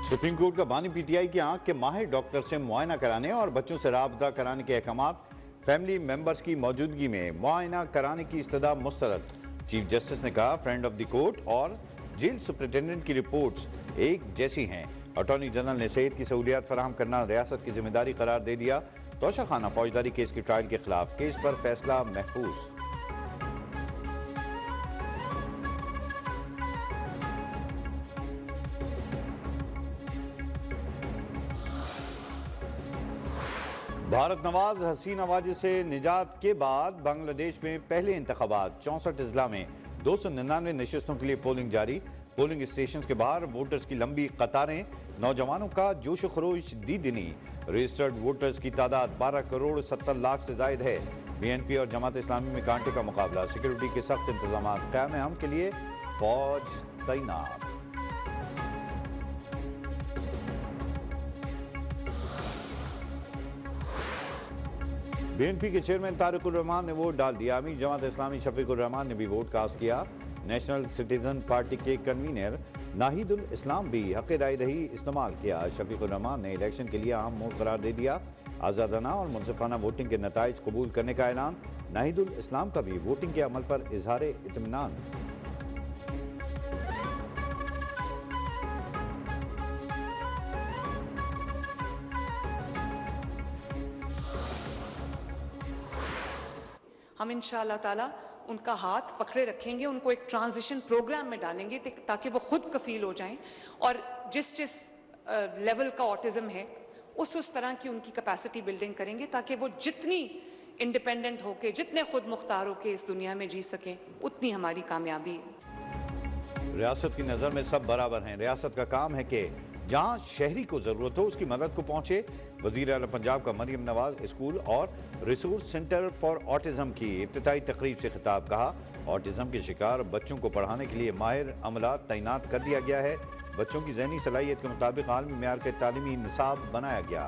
Supreme court का बानी PTI की आंख के माहिर डॉक्टर से मुआयना कराने और बच्चों से राबता कराने के अहकामात, फैमिली मेंबर्स की मौजूदगी में मुआयना कराने की इस्तदा मुस्तरद। चीफ जस्टिस ने कहा, फ्रेंड ऑफ द कोर्ट और जेल सुपरिटेंडेंट की रिपोर्ट्स एक जैसी हैं। अटॉर्नी जनरल ने सेहत की सहूलियात फराहम करना रियासत की जिम्मेदारी करार दे दिया। तोशाखाना फौजदारी केस की ट्रायल के खिलाफ केस पर फैसला महफूज। भारत नवाज हसीन आवाज़ से निजात के बाद बांग्लादेश में पहले इंतखाबात, 64 अजला में 299 नशिस्तों के लिए पोलिंग जारी। पोलिंग स्टेशन के बाहर वोटर्स की लंबी कतारें, नौजवानों का जोश खरोश दीदनी। रजिस्टर्ड वोटर्स की तादाद 12 करोड़ 70 लाख से जायद है। बीएनपी और जमात इस्लामी में कांटे का मुकाबला, सिक्योरिटी के सख्त इंतजाम, क़याम अमन के लिए फौज तैनात। बीएनपी के चेयरमैन तारिक उर रहमान ने वोट डाल दिया। अमीर जमात इस्लामी शफीक उर रहमान ने भी वोट कास्ट किया। नेशनल सिटीजन पार्टी के कन्वीनर नाहिदुल इस्लाम भी हक़ राय दही इस्तेमाल किया। शफीक उर रहमान ने इलेक्शन के लिए अहम मोड़ करार दे दिया। आज़ादाना और मुनसिफाना वोटिंग के नताइज कबूल करने का ऐलान। नाहिदुल इस्लाम का भी वोटिंग के अमल पर इजहार इत्मीनान। हम इंशाअल्लाह ताला उनका हाथ पकड़े रखेंगे, उनको एक ट्रांजिशन प्रोग्राम में डालेंगे ताकि वो खुद कफील हो जाएं और जिस लेवल का ऑटिज्म है उस तरह की उनकी कैपेसिटी बिल्डिंग करेंगे ताकि वो जितनी इंडिपेंडेंट होके, जितने खुद मुख्तार होके इस दुनिया में जी सकें, उतनी हमारी कामयाबी है। रियासत की नज़र में सब बराबर हैं। रियासत का काम है कि जहां शहरी को जरूरत हो उसकी मदद को पहुंचे। वजीर आला पंजाब का मरियम नवाज स्कूल और रिसोर्स सेंटर फॉर ऑटिज्म की इफ्तिताई तकरीब से खिताब। कहा, ऑटिज्म के शिकार बच्चों को पढ़ाने के लिए माहिर अमला तैनात कर दिया गया है। बच्चों की ज़हनी सलाहियत के मुताबिक आलमी मेयार के तालीमी निसाब बनाया गया।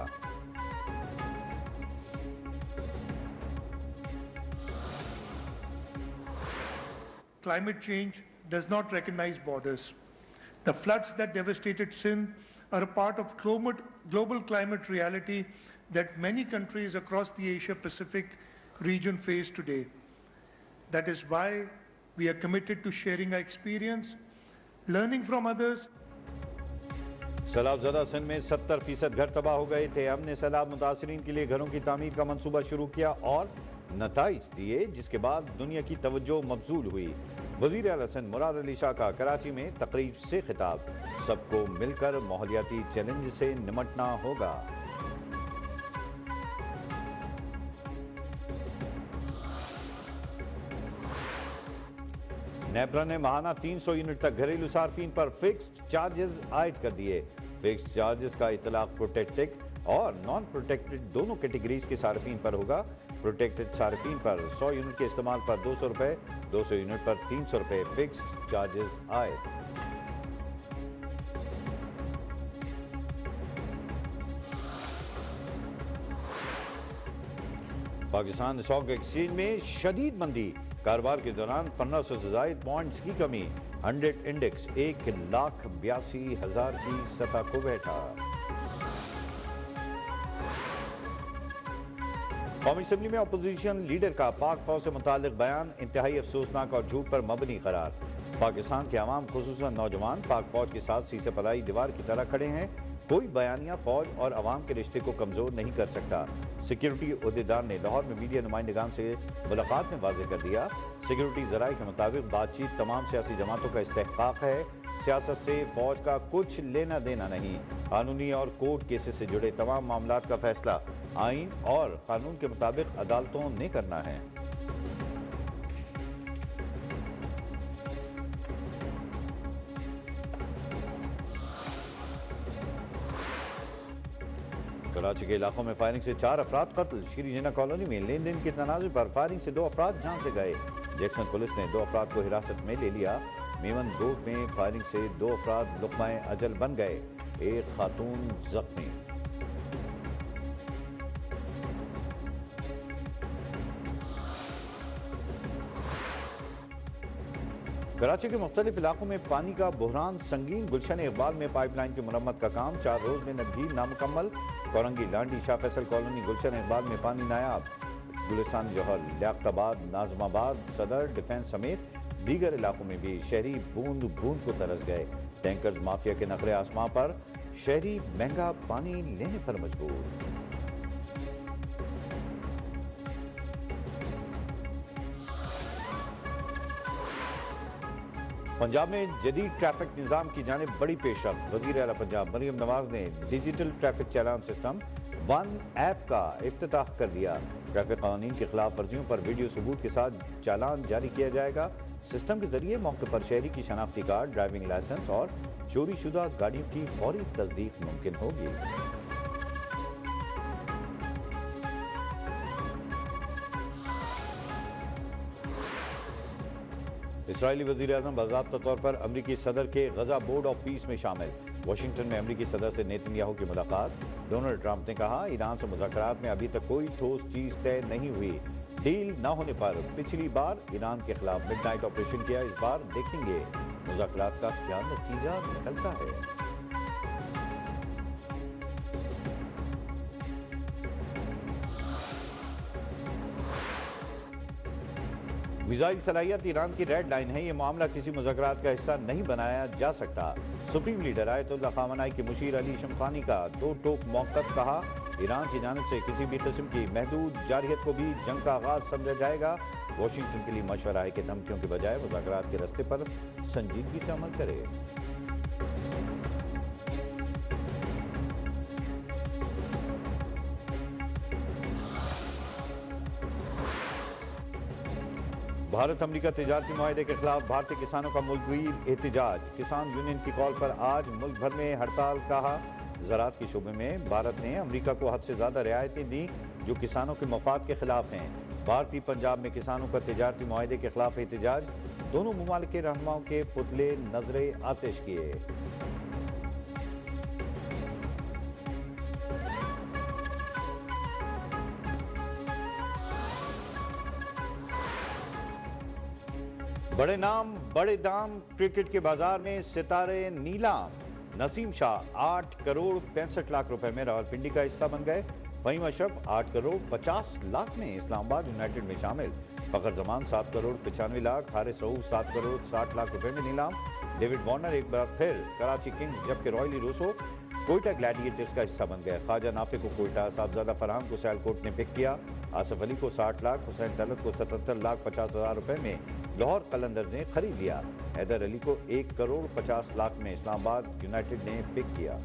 Climate change does not recognize borders. The floods that devastated Sindh are a part of global climate reality that many countries across the Asia-Pacific region face today. That is why we are committed to sharing our experience, learning from others. सैलाब-ज़दा Sindh में 70% घर तबाह हो गए थे। हमने सैलाब मुतासरीन के लिए घरों की तामीर का मंसूबा शुरू किया और नताइज दिए, जिसके बाद दुनिया की तवज्जो मबजूल हुई। वज़ीर आला सिंध मुराद अली शाह का कराची में तकरीब से खिताब। सबको मिलकर माहौलियाती चैलेंज से निमटना होगा। नेपरा ने माहाना 300 यूनिट तक घरेलू सार्फिन पर फिक्स्ड चार्जेस आयद कर दिए। फिक्स्ड चार्जेस का इतलाक प्रोटेक्टेड और नॉन प्रोटेक्टेड दोनों कैटेगरीज के सार्फिन पर होगा। प्रोटेक्टेड सार्फिन पर 100 यूनिट के इस्तेमाल पर 200 रुपए, 200 यूनिट पर 300 रुपए फिक्स्ड चार्जेस आयद। पाकिस्तान स्टॉक एक्सचेंज में शदीद मंदी। कारोबार के दौरान 1500 से जायद पॉइंट्स की कमी। 100 इंडेक्स 1,82,000 की सतह को बैठा। कौमी असेंबली में अपोजिशन लीडर का पाक फौज से मुतालिक बयान इंतहाई अफसोसनाक और झूठ पर मबनी करार। पाकिस्तान के अवाम खुसूसन नौजवान पाक फौज के साथ सीसे पलाई दीवार की तरह खड़े हैं। कोई बयानिया फौज और अवाम के रिश्ते को कमजोर नहीं कर सकता। सिक्योरिटी ओहदेदार ने लाहौर में मीडिया नुमाइंदगान से मुलाकात में वाज़ेह कर दिया। सिक्योरिटी ज़राए के मुताबिक बातचीत तमाम सियासी जमातों का इस्तेहकाक है। सियासत से फौज का कुछ लेना देना नहीं। कानूनी और कोर्ट केसेस से जुड़े तमाम मामलात का फैसला आइन और कानून के मुताबिक अदालतों ने करना है। कराची के इलाकों में फायरिंग से 4 अफराद कत्ल। श्री जिन्ना कॉलोनी में लेन देन के तनाज़ुर पर फायरिंग से 2 अफराद जान से गए। जैक्सन पुलिस ने 2 अफराद को हिरासत में ले लिया। मेवन गोट में फायरिंग से 2 अफराद लुक़्माए अजल बन गए, एक खातून जख्मी। کراچی کے مختلف علاقوں میں پانی کا بحران سنگین، گلشن اقبال میں پائپ لائن کی مرمت کا کام 4 روز میں ندگیر نامکمل، کورنگی لانڈی شاہ فیصل کالونی گلشن اقبال میں پانی نایاب، گلستان جوہر لیاقت آباد ناظم آباد صدر ڈیفنس سمیت دیگر علاقوں میں بھی شہری بوند بوند کو ترس گئے، ٹینکرز مافیا کے نقرے آسماں پر، شہری مہنگا پانی لینے پر مجبور۔ پنجاب میں جدید ٹریفک نظام کی جانب بڑی پیش رفت، وزیر اعلیٰ پنجاب مریم نواز نے ڈیجیٹل ٹریفک چالان سسٹم 1 ایپ کا افتتاح کر دیا۔ ٹریفک قوانین کی خلاف ورزیوں پر ویڈیو ثبوت کے ساتھ چالان جاری کیا جائے گا۔ سسٹم کے ذریعے موقع پر شہری کی شناختی کارڈ، ڈرائیونگ لائسنس اور چوری شدہ گاڑیوں کی فوری تصدیق ممکن ہوگی۔ اسرائیلی وزیر اعظم باضابطہ طور پر امریکی صدر کے غزہ بورڈ آف پیس میں شامل، واشنگٹن میں امریکی صدر سے نیتن یاہو کی ملاقات۔ ڈونلڈ ٹرمپ نے کہا ایران سے مذاکرات میں ابھی تک کوئی ٹھوس چیز طے نہیں ہوئی، ڈیل نہ ہونے پر پچھلی بار ایران کے خلاف مڈ نائٹ آپریشن کیا، اس بار دیکھیں گے مذاکرات کا کیا نتیجہ نکلتا ہے۔ میزائل صلاحیت ایران کی ریڈ لائن ہے، یہ معاملہ کسی مذاکرات کا حصہ نہیں بنایا جا سکتا۔ سپریم لیڈر آیت اللہ خامنہئی کے مشیر علی شمخانی کا دو ٹوک موقف، کہا ایران کی جانب سے کسی بھی قسم کی محدود جارحیت کو بھی جنگ کا آغاز سمجھا جائے گا۔ واشنگٹن کے لیے مشورہ ہے کہ دھمکیوں کے بجائے مذاکرات کے راستے پر سنجیدگی سے عمل کرے۔ بھارت امریکہ تجارتی معاہدے کے خلاف بھارتی کسانوں کا ملک گیر احتجاج، کسان یونین کی کال پر آج ملک بھر میں ہڑتال، کہا زراعت کے شعبے میں بھارت نے امریکہ کو حد سے زیادہ رعایتیں دیں جو کسانوں کے مفاد کے خلاف ہیں۔ بھارتی پنجاب میں کسانوں کا تجارتی معاہدے کے خلاف احتجاج، دونوں ممالک کے رہنماؤں کے پتلے نظر آتش کیے۔ بڑے نام بڑے دام، کرکٹ کے بازار میں ستارے نیلام، نسیم شاہ 8 کروڑ 65 لاکھ روپے میں راولپنڈی کا حصہ بن گئے، فہیم اشرف 8 کروڑ 50 لاکھ میں اسلام آباد یونائیٹڈ میں شامل، فخر زمان 7 کروڑ 95 لاکھ، حارث رؤوف 7 کروڑ 60 لاکھ روپے میں نیلام، ڈیوڈ وارنر ایک بار پھر کراچی کنگز، جبکہ رائلی روسو کوئٹہ گلیڈیٹرز کا حصہ بن گئے، خواجہ نافع کو کوئٹہ، صاحبزادہ فرحان کو سیالکوٹ نے پک کیا، آصف علی کو 60 لاکھ، حسین طلعت کو 77 لاکھ 50 ہزار روپے میں لاہور قلندرز نے خرید لیا، حیدر علی کو 1 کروڑ 50 لاکھ میں اسلام آباد یونائیٹڈ نے پک کیا۔